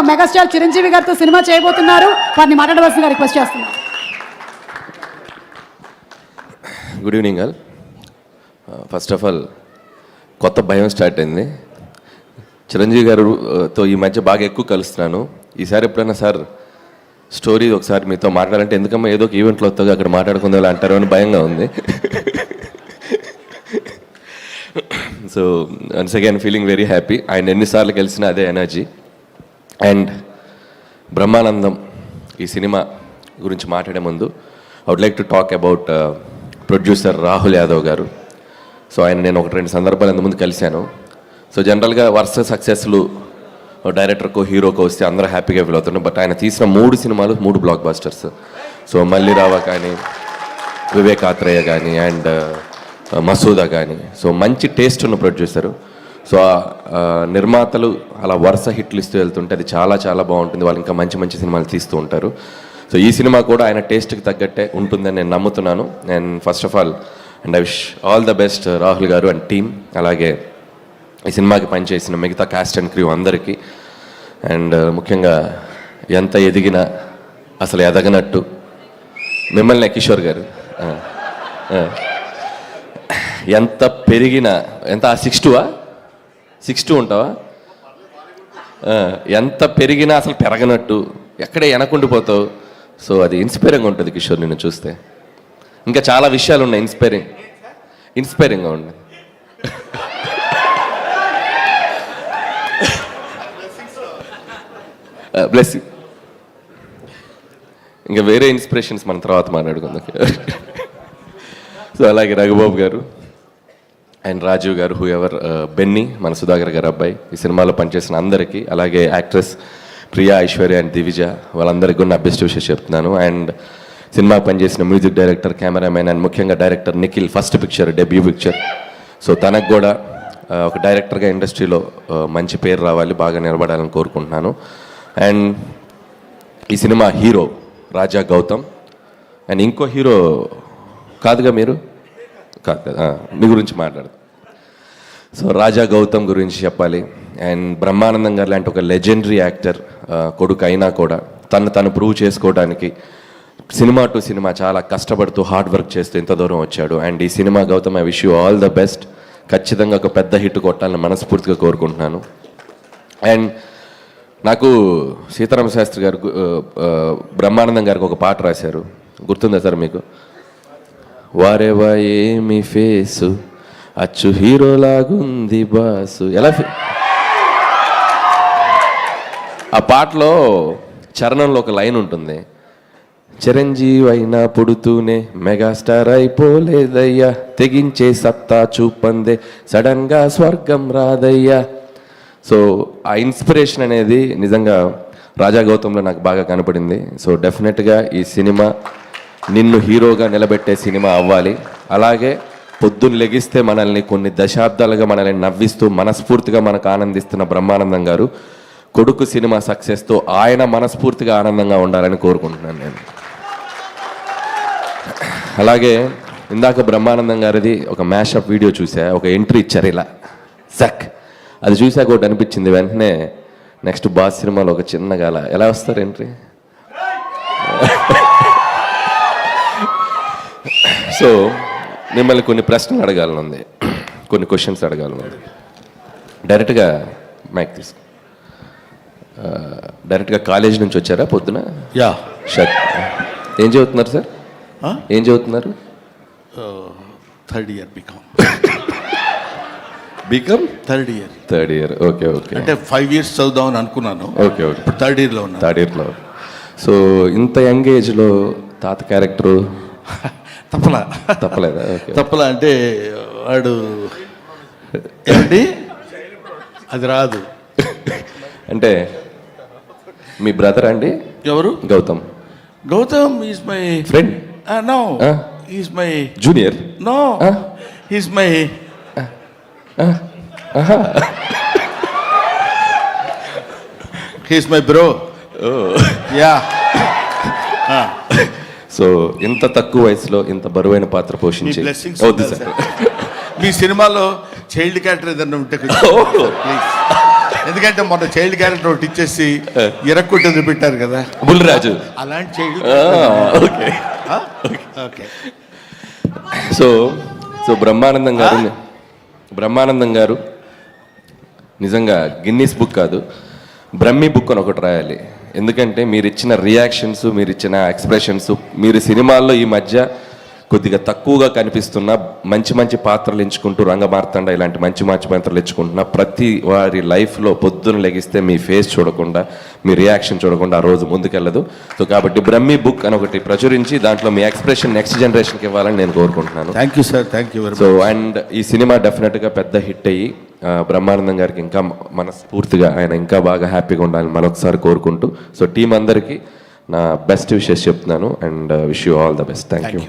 Megastar Chiranjeevi గారితో cinema చేయబోతున్నారు. వారిని మాట్లాడవలసిందిగా రిక్వెస్ట్ చేస్తున్నారు. Good evening all. First of all కొత్త భయం స్టార్ట్ అయింది. చిరంజీవి గారితో ఈ మధ్య బాగా ఎక్కువ కలుస్తున్నాను. ఈసారి ఎప్పుడైనా సార్ స్టోరీ ఒకసారి మీతో మాట్లాడాలంటే ఎందుకమ్మా ఏదో ఒక ఈవెంట్లో వస్తుంది అక్కడ మాట్లాడుకుందా అంటారు అని భయంగా ఉంది. So once again feeling very happy. ఆయన ఎన్నిసార్లు కలిసినా అదే ఎనర్జీ. అండ్ బ్రహ్మానందం ఈ సినిమా గురించి మాట్లాడే ముందు I would like to talk about producer Rahul Yadav garu. So ఆయన నేను ఒకటి రెండు సందర్భాలు ఇంతకుముందు కలిశాను. సో జనరల్గా వరుస సక్సెస్లు డైరెక్టర్కో హీరోకో వస్తే అందరూ హ్యాపీగా ఫీల్ అవుతున్నారు. బట్ ఆయన తీసిన 3 సినిమాలు 3 బ్లాక్ బస్టర్స్. సో మల్లిరావ కానీ, వివేక్ ఆత్రేయ కానీ, అండ్ మసూదా కానీ. సో మంచి టేస్ట్ ఉన్న ప్రొడ్యూసరు. సో నిర్మాతలు అలా వరుస హిట్లు ఇస్తూ వెళ్తుంటే అది చాలా చాలా బాగుంటుంది. వాళ్ళు ఇంకా మంచి మంచి సినిమాలు తీస్తూ ఉంటారు. సో ఈ సినిమా కూడా ఆయన టేస్ట్కి తగ్గట్టే ఉంటుందని నేను నమ్ముతున్నాను. And first of all and I wish all the best Rahul గారు అండ్ టీమ్, అలాగే ఈ సినిమాకి పనిచేసిన మిగతా కాస్ట్ అండ్ క్రూ అందరికీ. అండ్ ముఖ్యంగా ఎంత ఎదిగినా అసలు ఎదగనట్టు మిమ్మల్ని కిషోర్ గారు ఎంత పెరిగినా ఎంత 6'2" ఉంటావా? ఎంత పెరిగినా అసలు పెరగనట్టు ఎక్కడే వెనకుండిపోతావు. సో అది ఇన్స్పైరింగ్గా ఉంటుంది కిషోర్ నిన్ను చూస్తే. ఇంకా చాలా విషయాలు ఉన్నాయి ఇన్స్పైరింగ్గా ఉన్నాయి. బ్లెస్సింగ్. ఇంకా వేరే ఇన్స్పిరేషన్స్ మన తర్వాత మాట్లాడుకుందాం. సో అలాగే రఘుబాబు గారు అండ్ రాజీవ్ గారు, హూ ఎవర్, బెన్నీ, మన సుధాకర్ గారు అబ్బాయి, ఈ సినిమాలో పనిచేసిన అందరికీ, అలాగే యాక్ట్రెస్ ప్రియా, ఐశ్వర్య అండ్ దివిజ, వాళ్ళందరికీ కూడా నా బెస్ట్ విషెస్ చెప్తున్నాను. అండ్ సినిమా పనిచేసిన మ్యూజిక్ డైరెక్టర్, కెమెరామెన్ అండ్ ముఖ్యంగా director Nikhil, first picture, debut picture. So తనకు కూడా ఒక డైరెక్టర్గా ఇండస్ట్రీలో మంచి పేరు రావాలి, బాగా నిలబడాలని కోరుకుంటున్నాను. అండ్ ఈ సినిమా హీరో రాజా గౌతమ్. అండ్ ఇంకో హీరో కాదుగా మీరు? కాదు కదా, మీ గురించి మాట్లాడదు. సో రాజా గౌతమ్ గురించి చెప్పాలి. అండ్ బ్రహ్మానందం గారు లాంటి ఒక లెజెండరీ యాక్టర్ కొడుకు అయినా కూడా తను ప్రూవ్ చేసుకోవడానికి సినిమా టు సినిమా చాలా కష్టపడుతూ హార్డ్ వర్క్ చేస్తూ ఇంత దూరం వచ్చాడు. అండ్ ఈ సినిమా Gautam, I wish you all the best. ఖచ్చితంగా ఒక పెద్ద హిట్ కొట్టాలని మనస్ఫూర్తిగా కోరుకుంటున్నాను. అండ్ నాకు సీతారామ శాస్త్రి గారు బ్రహ్మానందం గారికి ఒక పాట రాశారు, గుర్తుందా సార్ మీకు? వారేవా ఏమి ఫేసు, అచ్చు హీరోలాగుంది బాసు. ఎలా ఆ పాటలో చరణంలో ఒక లైన్ ఉంటుంది, చిరంజీవి అయినా పుడుతూనే మెగాస్టార్ అయిపోలేదయ్యా, తెగించే సత్తా చూపందే సడన్గా స్వర్గం రాదయ్యా. సో ఆ ఇన్స్పిరేషన్ అనేది నిజంగా రాజా గౌతంలో నాకు బాగా కనపడింది. సో డెఫినెట్గా ఈ సినిమా నిన్ను హీరోగా నిలబెట్టే సినిమా అవ్వాలి. అలాగే పొద్దున్న లెగిస్తే మనల్ని కొన్ని దశాబ్దాలుగా మనల్ని నవ్విస్తూ మనస్ఫూర్తిగా మనకు ఆనందిస్తున్న బ్రహ్మానందం గారు కొడుకు సినిమా సక్సెస్తో ఆయన మనస్ఫూర్తిగా ఆనందంగా ఉండాలని కోరుకుంటున్నాను నేను. అలాగే ఇందాక బ్రహ్మానందం గారిది ఒక మ్యాషప్ వీడియో చూసా, ఒక ఎంట్రీ ఇచ్చారు ఇలా సక్. అది చూసాక ఒకటి అనిపించింది, వెంటనే నెక్స్ట్ బాస్ సినిమాలో ఒక చిన్నగా అలా ఎలా వస్తారు ఎంట్రీ. సో మిమ్మల్ని కొన్ని ప్రశ్నలు అడగాలనుంది, కొన్ని క్వశ్చన్స్ అడగాలనుంది. డైరెక్ట్గా మైక్ తీసుకో. డైరెక్ట్గా కాలేజ్ నుంచి వచ్చారా పొద్దున? యా షట్. ఏం చదువుతున్నారు సార్? ఏం చదువుతున్నారు? Third year B.Com. Third year. Okay. అంటే 5 years చదువుదామని అనుకున్నాను. ఓకే. ఇప్పుడు థర్డ్ ఇయర్లో. సో ఇంత యంగ్ ఏజ్లో తాత క్యారెక్టరు తప్పలేదా? తప్పలా అంటే వాడు ఏంటి అది రాదు. అంటే మీ బ్రదర్ అండి? ఎవరు? Gautam is my friend. No, is my junior. No, is my he's my bro. Yeah. So ఇంత తక్కువ వయసులో ఇంత బరువైన పాత్ర పోషించి మీ సినిమాలో చైల్డ్ క్యారెక్టర్ ఏదన్నా ఉంటే ప్లీజ్. ఎందుకంటే మొన్న చైల్డ్ క్యారెక్టర్ ఒకటి ఇచ్చేసి ఇరక్కొట్టేది పెట్టారు కదా, బుల్లిరాజు. అలాంటి child. Okay. Okay. So Brahmanandam గారు నిజంగా గిన్నీస్ బుక్ కాదు, బ్రహ్మీ బుక్ అని ఒకటి రాయాలి. ఎందుకంటే మీరు ఇచ్చిన రియాక్షన్స్, మీరు ఇచ్చిన ఎక్స్ప్రెషన్స్, మీరు సినిమాల్లో ఈ మధ్య కొద్దిగా తక్కువగా కనిపిస్తున్న మంచి మంచి పాత్రలు ఎంచుకుంటూ, రంగమార్తాండ ఇలాంటి మంచి మంచి పాత్రలు ఎంచుకుంటున్న ప్రతి వారి లైఫ్లో పొద్దున లెగిస్తే మీ ఫేస్ చూడకుండా, మీ రియాక్షన్ చూడకుండా ఆ రోజు ముందుకెళ్ళదు. సో కాబట్టి బ్రహ్మీ బుక్ అని ఒకటి ప్రచురించి దాంట్లో మీ ఎక్స్ప్రెషన్ నెక్స్ట్ జనరేషన్కి ఇవ్వాలని నేను కోరుకుంటున్నాను. Thank you sir, thank you very much. So and ఈ సినిమా డెఫినెట్గా పెద్ద హిట్ అయ్యి బ్రహ్మానందం గారికి ఇంకా మనస్ఫూర్తిగా ఆయన ఇంకా బాగా హ్యాపీగా ఉండాలని మరొకసారి కోరుకుంటూ, సో టీం అందరికీ నా బెస్ట్ విషెస్ చెప్తున్నాను and wish you all the best. Thank you.